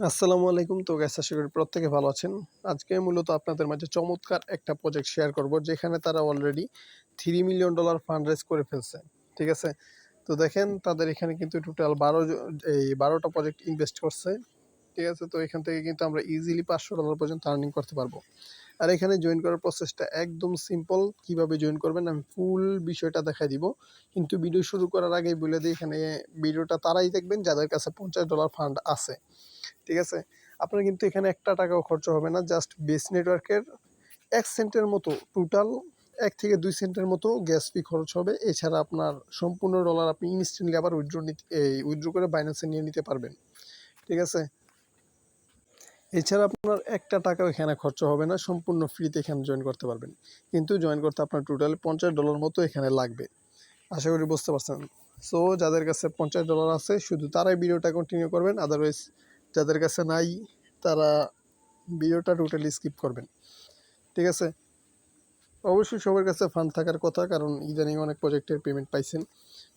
আসসালামু আলাইকুম। তো গাইস আশা করি প্রত্যেকে ভালো আছেন। আজকে মূলত আপনাদের মাঝে চমৎকার একটা প্রজেক্ট শেয়ার করব যেখানে তারা অলরেডি $3 মিলিয়ন ফান্ড রেজ করে ফেলছে। ঠিক আছে? তো দেখেন তাদের এখানে কিন্তু টোটাল 12টা প্রজেক্ট ইনভেস্ট করছে। ঠিক আছে? তো এখান থেকে কিন্তু আমরা ইজিলি $500 পর্যন্ত আর্নিং করতে পারবো। আর এখানে জয়েন করার প্রসেসটা একদম সিম্পল। কিভাবে জয়েন করবেন আমি ফুল বিষয়টা দেখাই দিব। কিন্তু ভিডিও শুরু করার আগেই বলে দিই এখানে ভিডিওটা তারাই দেখবেন যাদের কাছে $50 ফান্ড আছে। ঠিক আছে? আপনার কিন্তু এখানে একটা টাকাও খরচ হবে না। জাস্ট বেস নেটওয়ার্কের ১ সেন্টের মতো টোটাল ১ থেকে ২ সেন্টের মতো গ্যাস ফি খরচ হবে। এছাড়া আপনার সম্পূর্ণ ডলার আপনি ইনস্ট্যান্টলি আবার উইথড্র করে বাইন্যান্সে নিয়ে নিতে পারবেন। ঠিক আছে? এছাড়া আপনার একটা টাকাও এখানে খরচ হবে না। সম্পূর্ণ ফ্রিতে এখানে জয়েন করতে পারবেন। কিন্তু জয়েন করতে আপনার টোটাল $50 মতো এখানে লাগবে। আশা করি বুঝতে পারছেন। সো যাদের কাছে $50 আছে শুধু তারাই ভিডিওটা কন্টিনিউ করবেন। আদারওয়াইজ যাদের কাছে নাই তারা ভিডিওটা টোটালি স্কিপ করবেন। ঠিক আছে? অবশ্যই সবার কাছে ফান্ড থাকার কথা, কারণ ইদানিং অনেক প্রজেক্টের পেমেন্ট পাইছেন।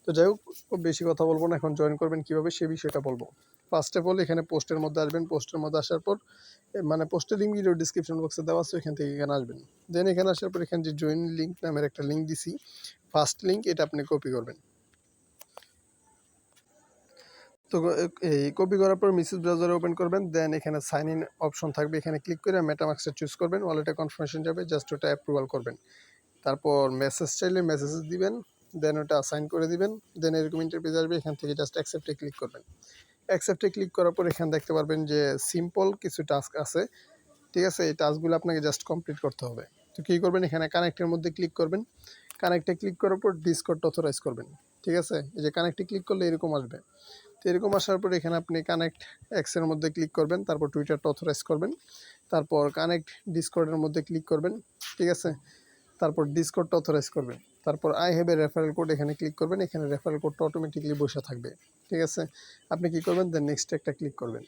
তো যাই হোক, খুব বেশি কথা বলবো না, এখন জয়েন করবেন কীভাবে সে বিষয়টা বলবো। ফার্স্ট অফ অল এখানে পোস্টের মধ্যে আসবেন। পোস্টের মধ্যে আসার পর মানে পোস্টের লিঙ্ক ভিডিও ডিসক্রিপশন বক্সে দেওয়া আছে, ওইখান থেকে এখানে আসবেন। দেন এখানে আসার পর এখানে যে জয়েন লিঙ্ক নামের একটা লিঙ্ক দিছি, ফার্স্ট লিঙ্ক, এটা আপনি কপি করবেন। তো এই কপি করার পর মেসেজ ব্রাউজারে ওপেন করবেন। দেন এখানে সাইন ইন অপশন থাকবে, এখানে ক্লিক করে মেটামাস্কটা চুজ করবেন। ওয়ালেটে কনফার্মেশন যাবে, জাস্ট ওটা অ্যাপ্রুভাল করবেন। তারপর মেসেজ চাইলে মেসেজ দিবেন, দেন ওটা সাইন করে দিবেন। দেন এরকম ইন্টারফেস আসবে, এখান থেকে জাস্ট অ্যাকসেপ্টে ক্লিক করবেন। অ্যাকসেপ্টে ক্লিক করার পর এখানে দেখতে পারবেন যে সিম্পল কিছু টাস্ক আছে। ঠিক আছে? এই টাস্কগুলো আপনাকে জাস্ট কমপ্লিট করতে হবে। তো কী করবেন, এখানে কানেক্টের মধ্যে ক্লিক করবেন। কানেক্টে ক্লিক করার পর ডিসকর্ড অথরাইজ করবেন। ঠিক আছে? এই যে কানেক্টে ক্লিক করলে এরকম আসবে। তো এরকম আসার পর এখানে আপনি কানেক্ট এক্সের মধ্যে ক্লিক করবেন, তারপর টুইটারটা অথরাইজ করবেন, তারপর কানেক্ট ডিসকর্ডের মধ্যে ক্লিক করবেন। ঠিক আছে? তারপর ডিসকর্ডটা অথরাইজ করবেন, তারপর I have a referral code, এখানে ক্লিক করবেন। এখানে রেফারেল কোডটা অটোমেটিকলি বসে থাকবে। ঠিক আছে? আপনি কি করবেন, দেন নেক্সট একটা ক্লিক করবেন।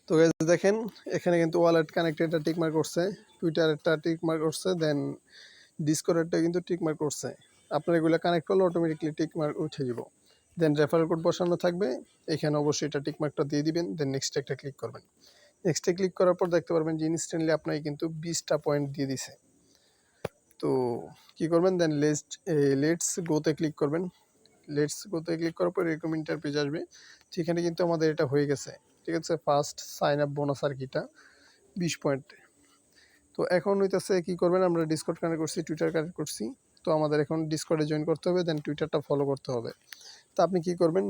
তো গাইস দেখেন এখানে কিন্তু ওয়ালেট কানেক্টেডটা টিকমার্ক করছে, টুইটারেরটা টিকমার্ক করছে, দেন ডিসকর্ডেরটা কিন্তু টিকমার্ক করছে। আপনার এগুলো কানেক্ট করলে অটোমেটিকলি টিকমার্ক উঠে যাব। দেন রেফারেল কোড বসানো থাকবে, এখানে অবশ্যই এটা টিকমার্কটা দিয়ে দিবেন। দেন নেক্সট একটা ক্লিক করবেন। নেক্সটে ক্লিক করার পর দেখতে পারবেন যে ইনস্ট্যান্টলি আপনাকে কিন্তু 20টা পয়েন্ট দিয়ে দিছে। তো কি করবেন, দেন লেটস গোতে ক্লিক করবেন। লেটস গোতে ক্লিক করার পর এরকম ইন্টারপেজ আসবে, সেখানে কিন্তু আমাদের এটা হয়ে গেছে। ঠিক আছে? ফার্স্ট সাইন আপ বোনাস আর কিটা 20 পয়েন্ট। তো এখন হইতেছে কি করবেন, আমরা ডিসকর্ড কানেক্ট করছি, টুইটার কানেক্ট করছি। তো আমাদের এখন ডিসকর্ডে জয়েন করতে হবে, দেন টুইটারটা ফলো করতে হবে। তো আপনি কি করবেন,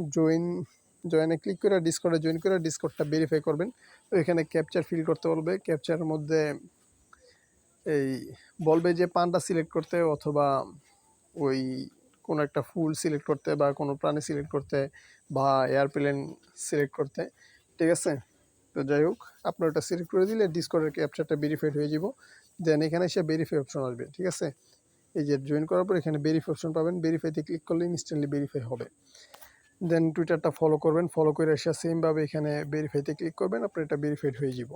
জয়েনে ক্লিক করে ডিসকর্ডে জয়েন করে ডিসকর্ডটা ভেরিফাই করবেন। তো এখানে ক্যাপচার ফিল করতে বলবে, ক্যাপচারের মধ্যে এই বলবে যে পানটা সিলেক্ট করতে, অথবা ওই কোনো একটা ফুল সিলেক্ট করতে, বা কোনো প্রাণী সিলেক্ট করতে, বা এয়ারপ্লেন সিলেক্ট করতে। ঠিক আছে? তো যাই হোক, আপনার ওটা সিলেক্ট করে দিলে ডিসকর্ডের ক্যাপচারটা ভেরিফাইড হয়ে যাব। দেন এখানে এসে ভেরিফাই অপশন আসবে। ঠিক আছে? এই যে জয়েন করার পর এখানে ভেরিফাই অপশন পাবেন, ভেরিফাইতে ক্লিক করলে ইনস্ট্যান্টলি ভেরিফাই হবে। দেন টুইটারটা ফলো করবেন, ফলো করে এসে সেমভাবে এখানে ভেরিফাইতে ক্লিক করবেন, আপনার এটা ভেরিফাইড হয়ে যাব।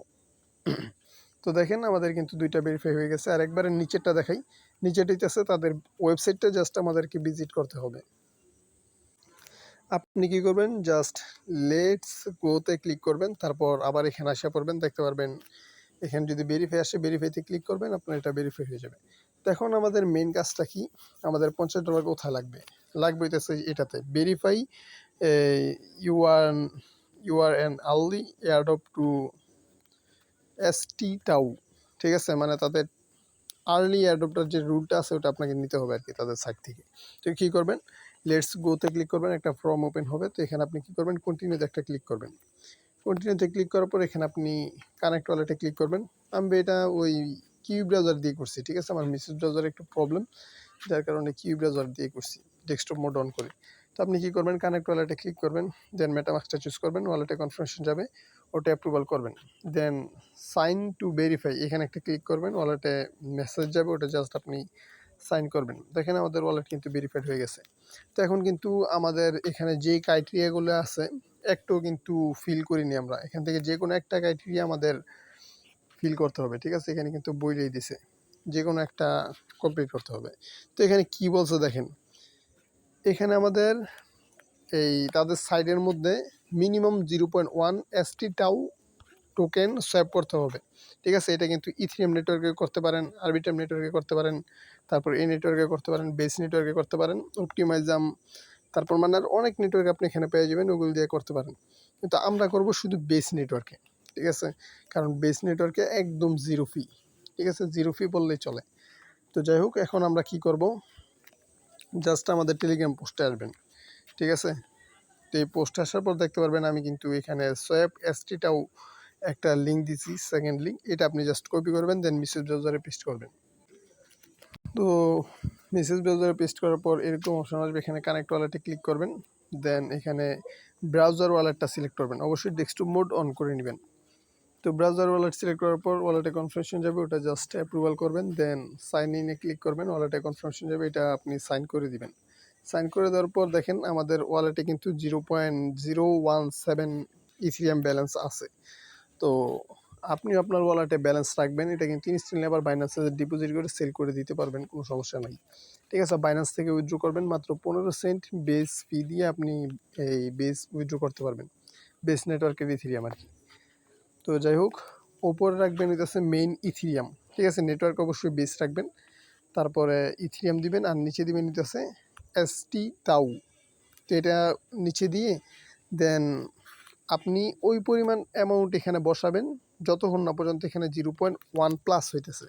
তো দেখেন আমাদের কিন্তু 2টা ভেরিফাই হয়ে গেছে। আর একবারে নিচেরটা দেখাই, নিচেরটাতে আছে তাদের ওয়েবসাইটটা, জাস্ট আমাদেরকে ভিজিট করতে হবে। আপনি কি করবেন, জাস্ট লেটস গোতে ক্লিক করবেন, তারপর আবার এখানে আসা পড়বেন, দেখতে পারবেন এখানে যদি ভেরিফাই আসে, ভেরিফাইতে ক্লিক করবেন, আপনার এটা ভেরিফাই হয়ে যাবে। তো এখন আমাদের মেইন কাজটা কি, আমাদের $50 কোথায় লাগবে, লাগবে হইতেছে এটাতে verify you are you are an early airdrop to ST TAO. ঠিক আছে? মানে তাদের আর্লি অ্যাডপ্টার যে রুলটা আছে ওটা আপনাকে নিতে হবে আর কি তাদের সাইট থেকে। তো কী করবেন, লেটস গোতে ক্লিক করবেন, একটা ফর্ম ওপেন হবে। তো এখানে আপনি কী করবেন, কন্টিনিউতে একটা ক্লিক করবেন। কন্টিনিউতে ক্লিক করার পর এখানে আপনি কানেক্ট ওয়ালেটে ক্লিক করবেন। আমি এটা ওই কিউ ব্রাউজার দিয়ে করছি। ঠিক আছে? আমার মেসেজ ব্রাউজারে একটু প্রবলেম, যার কারণে কিউ ব্রাউজার দিয়ে করছি, ডেস্কটপ মোড অন করে। তো আপনি কী করবেন, কানেক্ট ওয়ালেটে ক্লিক করবেন, দেন মেটামাস্কটা চুজ করবেন, ওয়ালেটে কনফার্মেশন যাবে, ওটা অ্যাপ্রুভাল করবেন। দেন সাইন টু ভেরিফাই, এখানে একটা ক্লিক করবেন, ওয়ালেটে মেসেজ যাবে, ওটা জাস্ট আপনি সাইন করবেন। দেখেন আমাদের ওয়ালেট কিন্তু ভেরিফাইড হয়ে গেছে। তো এখন কিন্তু আমাদের এখানে যেই ক্রাইটেরিয়াগুলো আছে একটু কিন্তু ফিল করিনি আমরা, এখান থেকে যে কোনো একটা ক্রাইটেরিয়া আমাদের ফিল করতে হবে। ঠিক আছে? এখানে কিন্তু বইলেই দিছে যে কোনো একটা কমপ্লিট করতে হবে। তো এখানে কি বলছে দেখেন, এখানে আমাদের এই তাদের সাইডের মধ্যে minimum 0.1 ST TAO token swap করতে হবে। ঠিক আছে, এটা কিন্তু ইথিরিয়াম নেটওয়ার্কে করতে পারেন, আরবিটাম নেটওয়ার্কে করতে পারেন, তারপর এই নেটওয়ার্কে করতে পারেন, বেস নেটওয়ার্কে করতে পারেন, অপটিমাইজাম, তারপর মানে আর অনেক নেটওয়ার্ক আপনি এখানে পেয়ে যাবেন, ওগুলো দিয়ে করতে পারেন। কিন্তু আমরা করব শুধু বেস নেটওয়ার্কে। ঠিক আছে, কারণ বেস নেটওয়ার্কে একদম জিরো ফি। ঠিক আছে, জিরো ফি বললেই চলে। তো যাই হোক, এখন আমরা কি করব, জাস্ট আমাদের টেলিগ্রাম পোস্টে আসবেন। ঠিক আছে, তো এই পোস্টে আসার পর দেখতে পারবেন আমি কিন্তু এখানে সোয়াপ এসটিটাও একটা লিঙ্ক দিচ্ছি, সেকেন্ড লিঙ্ক। এটা আপনি জাস্ট কপি করবেন, দেন মেসেজ ব্রাউজারে পেস্ট করবেন। তো মেসেজ ব্রাউজারে পেস্ট করার পর এরকম অপশন আসবে, এখানে কানেক্ট ওয়ালেটে ক্লিক করবেন, দেন এখানে ব্রাউজার ওয়ালেটটা সিলেক্ট করবেন, অবশ্যই ডেস্কটপ মোড অন করে নেবেন। তো ব্রাউজার ওয়ালেট সিলেক্ট করার পর ওয়ালেটে কনফার্মেশন যাবে, ওটা জাস্ট অ্যাপ্রুভাল করবেন, দেন সাইন ইনে ক্লিক করবেন, ওয়ালেটে কনফার্মেশন যাবে, এটা আপনি সাইন করে দিবেন। সাইন করে দেওয়ার পর দেখেন আমাদের ওয়ালেটে কিন্তু 0.017 ইথিরিয়াম ব্যালেন্স আছে। তো আপনি আপনার ওয়ালেটে ব্যালেন্স রাখবেন, এটা কিন্তু ইনস্ট্যান্টলি আবার বাইন্যান্সে ডিপোজিট করে সেল করে দিতে পারবেন, কোনো সমস্যা নাই। ঠিক আছে, বাইন্যান্স থেকে উইথড্র করবেন, মাত্র 15 সেন্ট বেস ফি দিয়ে আপনি এই বেস উইথড্র করতে পারবেন, বেস নেটওয়ার্কের ইথিরিয়াম আর কি। তো যাই হোক, ওপরে রাখবেন হইতেছে মেইন ইথিরিয়াম। ঠিক আছে, নেটওয়ার্ক অবশ্যই বেস রাখবেন, তারপরে ইথিরিয়াম দিবেন, আর নিচে দিবেন হইতেছে এসটি টাউ। তো এটা নিচে দিয়ে দেন আপনি ওই পরিমাণ অ্যামাউন্ট এখানে বসাবেন যতক্ষণ না পর্যন্ত এখানে 0.1 প্লাস হইতেছে।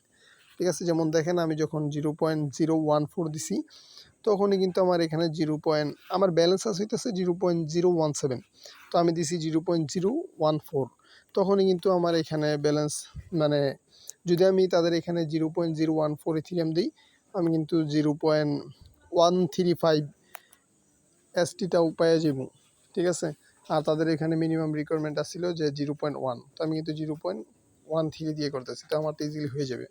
ঠিক আছে, যেমন দেখেন আমি যখন 0.014 দিছি, তখনই কিন্তু আমার এখানে আমার ব্যালেন্স আছে হইতেছে 0.017। তো আমি দিছি 0.014, তখনই কিন্তু আমার এখানে ব্যালেন্স, মানে যদি আমি তাদের এখানে 0.014 ইথিরিয়াম দিই, আমি কিন্তু 0.135 এসটিটাও পেয়ে যাব। ঠিক আছে, আর তাদের এখানে মিনিমাম রিকোয়ারমেন্ট আসছিল যে 0.1, তো আমি কিন্তু 0.13 দিয়ে করতেছি, তো আমার তো ইজিলি হয়ে যাবে।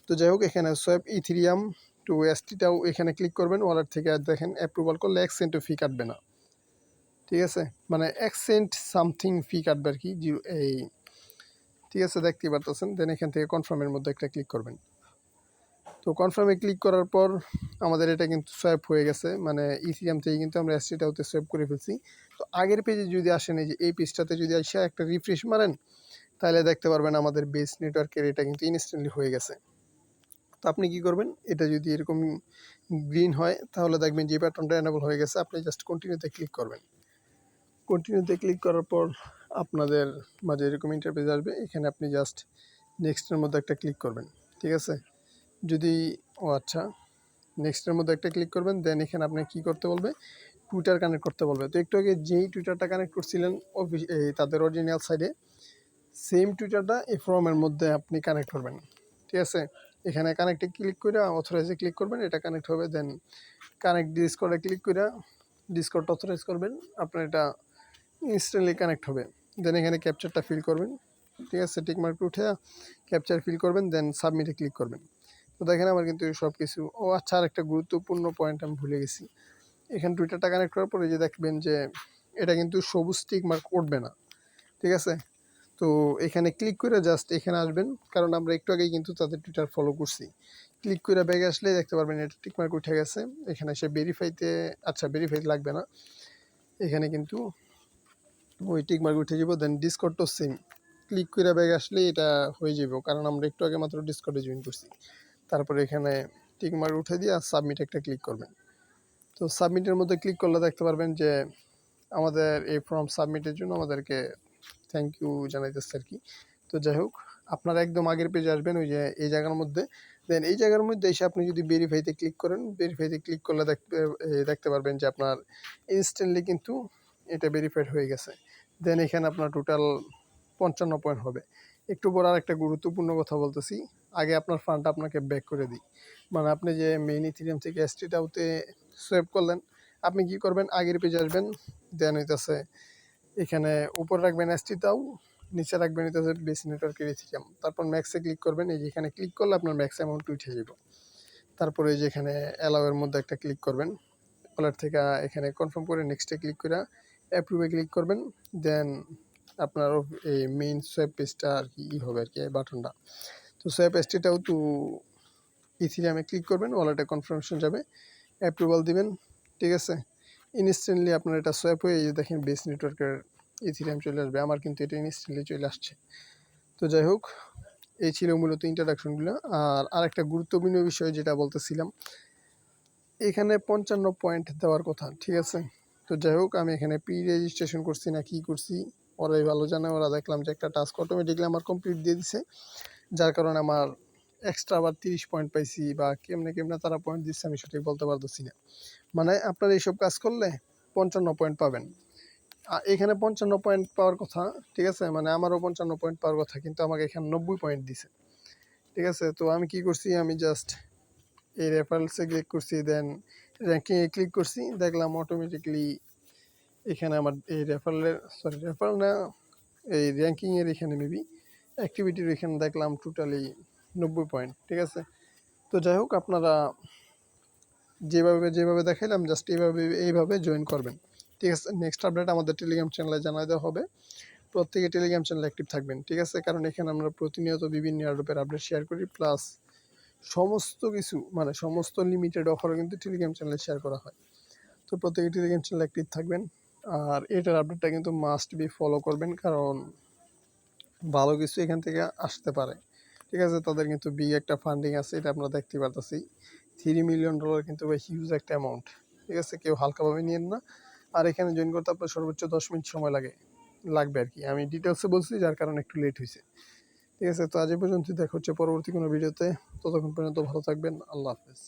তো যাই হোক, এখানে সোয়াপ ইথিরিয়াম টু এসটিটাও এখানে ক্লিক করবেন, ওয়ালেট থেকে দেখেন অ্যাপ্রুভাল করলে 1 সেন্টও ফি কাটবে না। ঠিক আছে, মানে 1 সেন্ট সামথিং ফি কাটবে আর কি, এই। ঠিক আছে, দেখতেই পারতেছেন। দেন এখান থেকে কনফার্মের মধ্যে একটা ক্লিক করবেন। তো কনফার্মে ক্লিক করার পর আমাদের এটা কিন্তু সোয়াপ হয়ে গেছে, মানে ইথিরিয়াম থেকে কিন্তু আমরা এসটিটাওতে সোয়াপ করে ফেলছি। তো আগের পেজে যদি আসেন, এই যে এই পেজটাতে যদি আসে একটা রিফ্রেশ মারেন, তাহলে দেখতে পারবেন আমাদের বেস নেটওয়ার্কের এটা কিন্তু ইনস্ট্যান্টলি হয়ে গেছে। তো আপনি কি করবেন, এটা যদি এরকম গ্রিন হয় তাহলে দেখবেন যে প্যাটার্নটা এনেবল হয়ে গেছে, আপনি জাস্ট কন্টিনিউতে ক্লিক করবেন। কন্টিনিউতে ক্লিক করার পর আপনাদের মাঝে এরকম ইন্টারফেস আসবে, এখানে আপনি জাস্ট নেক্সটের মধ্যে একটা ক্লিক করবেন। ঠিক আছে, যদি আচ্ছা, নেক্সটের মধ্যে একটা ক্লিক করবেন, দেন এখানে আপনি কি করতে বলবে, টুইটার কানেক্ট করতে বলবে। তো একটু আগে যেই টুইটারটা কানেক্ট করছিলেন তাদের অরিজিনাল সাইডে, সেম টুইটারটা এই ফর্মের মধ্যে আপনি কানেক্ট করবেন। ঠিক আছে, এখানে কানেক্টে ক্লিক করে অথরাইজে ক্লিক করবেন, এটা কানেক্ট হবে। দেন কানেক্ট ডিসকর্ডে ক্লিক করে ডিসকর্ড অথরাইজ করবেন, আপনার এটা ইনস্ট্যান্টলি কানেক্ট হবে। দেন এখানে ক্যাপচারটা ফিল করবেন। ঠিক আছে, টিকমার্ক উঠে ক্যাপচার ফিল করবেন, দেন সাবমিটে ক্লিক করবেন। তো দেখেন আমার কিন্তু সব কিছু। ও আচ্ছা, আর একটা গুরুত্বপূর্ণ পয়েন্ট আমি ভুলে গেছি। এখানে টুইটারটা কানেক্ট করার পরে যে দেখবেন যে এটা কিন্তু সবুজ টিকমার্ক উঠবে না। ঠিক আছে, তো এখানে ক্লিক করে জাস্ট এখানে আসবেন, কারণ আমরা একটু আগেই কিন্তু তাদের টুইটার ফলো করছি। ক্লিক করে ব্যাগে আসলে দেখতে পারবেন এটা টিকমার্ক উঠে গেছে। এখানে সে ভেরিফাইতে, আচ্ছা ভেরিফাই লাগবে না, এখানে কিন্তু ওই টিকমার্ক উঠে যাব। দেন ডিসকর্ডও সেম, ক্লিক করে ব্যাগে আসলে এটা হয়ে যাব, কারণ আমরা একটু আগে মাত্র ডিসকর্ডে জয়েন করছি। তারপরে এখানে টিকমার্ক উঠে দিয়ে আর সাবমিট একটা ক্লিক করবেন। তো সাবমিটের মধ্যে ক্লিক করলে দেখতে পারবেন যে আমাদের এই ফর্ম সাবমিটের জন্য আমাদেরকে থ্যাংক ইউ জানাইতেছে আর কি। তো যাই হোক, আপনারা একদম আগের পেজে আসবেন, ওই যে এই জায়গার মধ্যে। দেন এই জায়গার মধ্যে এসে আপনি যদি ভেরিফাইতে ক্লিক করেন, ভেরিফাইতে ক্লিক করলে দেখতে পারবেন যে আপনার ইনস্ট্যান্টলি কিন্তু এটা ভেরিফাইড হয়ে গেছে। দেন এখানে আপনার টোটাল 55 পয়েন্ট হবে। একটু পর আর একটা গুরুত্বপূর্ণ কথা বলতেছি, আগে আপনার ফান্ড আপনাকে ব্যাক করে দিই। মানে আপনি যে মেইন ইথিরিয়াম থেকে এসটিটাওতে সোয়াপ করলেন, আপনি কি করবেন, আগের পেজে আসবেন, দেন হইতেছে এখানে উপরে রাখবেন এসটিটাও, নিচে রাখবেন হইতেছে বেস নেটওয়ার্কের ইথিরিয়াম, তারপর ম্যাক্সে ক্লিক করবেন। এই যে এখানে ক্লিক করলে আপনার ম্যাক্স অ্যামাউন্ট উঠে যাব। তারপরে এই যে এখানে অ্যালাউয়ের মধ্যে একটা ক্লিক করবেন, ওয়ালেট থেকে এখানে কনফার্ম করে নেক্সটে ক্লিক করে অ্যাপ্রুভে ক্লিক করবেন। দেন আপনার এই মেইন সোয়াপ পেজটা আর কি হবে আর কি, বাটনটা। তো সোয়াপ পেজটাও তো ইথিরিয়ামে ক্লিক করবেন, ওয়ালেটে কনফার্মেশন যাবে, অ্যাপ্রুভাল দিবেন। ঠিক আছে, ইনস্ট্যান্টলি আপনার এটা সোয়াপ হয়ে, এই যে দেখেন বেস নেটওয়ার্কের ইথিরিয়াম চলে আসবে। আমার কিন্তু এটা ইনস্ট্যান্টলি চলে আসছে। তো যাই হোক, এই ছিল মূলত ইন্ট্রোডাকশনগুলো। আর আরেকটা গুরুত্বপূর্ণ বিষয় যেটা বলতেছিলাম, এখানে 55 পয়েন্ট দেওয়ার কথা, ঠিক আছে? তো যাই হোক, আমি এখানে প্রি রেজিস্ট্রেশন করছি না কি করছি, ওরাই ভালো জানে। ওরা দেখলাম যে একটা টাস্ক অটোমেটিকলি আমার কমপ্লিট দিয়ে দিছে, যার কারণে আমার এক্সট্রা আবার 30 পয়েন্ট পাইছি, বা কেমনে কেমনে তারা পয়েন্ট দিচ্ছে আমি সঠিক বলতে পারতেছি না। মানে আপনারা এইসব কাজ করলে 55 পয়েন্ট পাবেন। এখানে 55 পয়েন্ট পাওয়ার কথা, ঠিক আছে? মানে আমারও 55 পয়েন্ট পাওয়ার কথা, কিন্তু আমাকে এখানে 90 পয়েন্ট দিছে, ঠিক আছে? তো আমি কি করছি, আমি জাস্ট এই রেফারেলসে ক্লিক করছি, দেন র্যাঙ্কিংয়ে ক্লিক করছি, দেখলাম অটোমেটিকলি এখানে আমার এই রেফারেল না, এই র্যাঙ্কিংয়ের এখানে মেবি অ্যাক্টিভিটির এখানে দেখলাম টোটালি 90 পয়েন্ট, ঠিক আছে? তো যাই হোক, আপনারা যেভাবে যেভাবে দেখাইলাম জাস্ট এইভাবে জয়েন করবেন, ঠিক আছে? নেক্সট আপডেট আমাদের টেলিগ্রাম চ্যানেলে জানাই দেওয়া হবে। প্রত্যেকে টেলিগ্রাম চ্যানেলে অ্যাক্টিভ থাকবেন, ঠিক আছে? কারণ এখানে আমরা প্রতিনিয়ত বিভিন্ন এয়ারড্রপের আপডেট শেয়ার করি, প্লাস সমস্ত কিছু মানে সমস্ত লিমিটেড অফারও কিন্তু টেলিগ্রাম চ্যানেলে শেয়ার করা হয়। তো প্রত্যেকে টেলিগ্রাম চ্যানেলে অ্যাক্টিভ থাকবেন। আর এটার আপডেটটা কিন্তু মাস্ট বি ফলো করবেন, কারণ ভালো কিছু এখান থেকে আসতে পারে, ঠিক আছে? তাদের কিন্তু বিগ একটা ফান্ডিং আছে, এটা আমরা দেখতে পারতেছি। $3 মিলিয়ন কিন্তু ভাই হিউজ একটা অ্যামাউন্ট, ঠিক আছে? কেউ হালকাভাবে নিয়েন না। আর এখানে জয়েন করতে আপনার সর্বোচ্চ 10 মিনিট সময় লাগবে আর কি। আমি ডিটেলসে বলছি, যার কারণে একটু লেট হয়েছে, ঠিক আছে? তো আজ এই পর্যন্ত, দেখা হচ্ছে পরবর্তী কোনো ভিডিওতে। ততক্ষণ পর্যন্ত ভালো থাকবেন। আল্লাহ হাফেজ।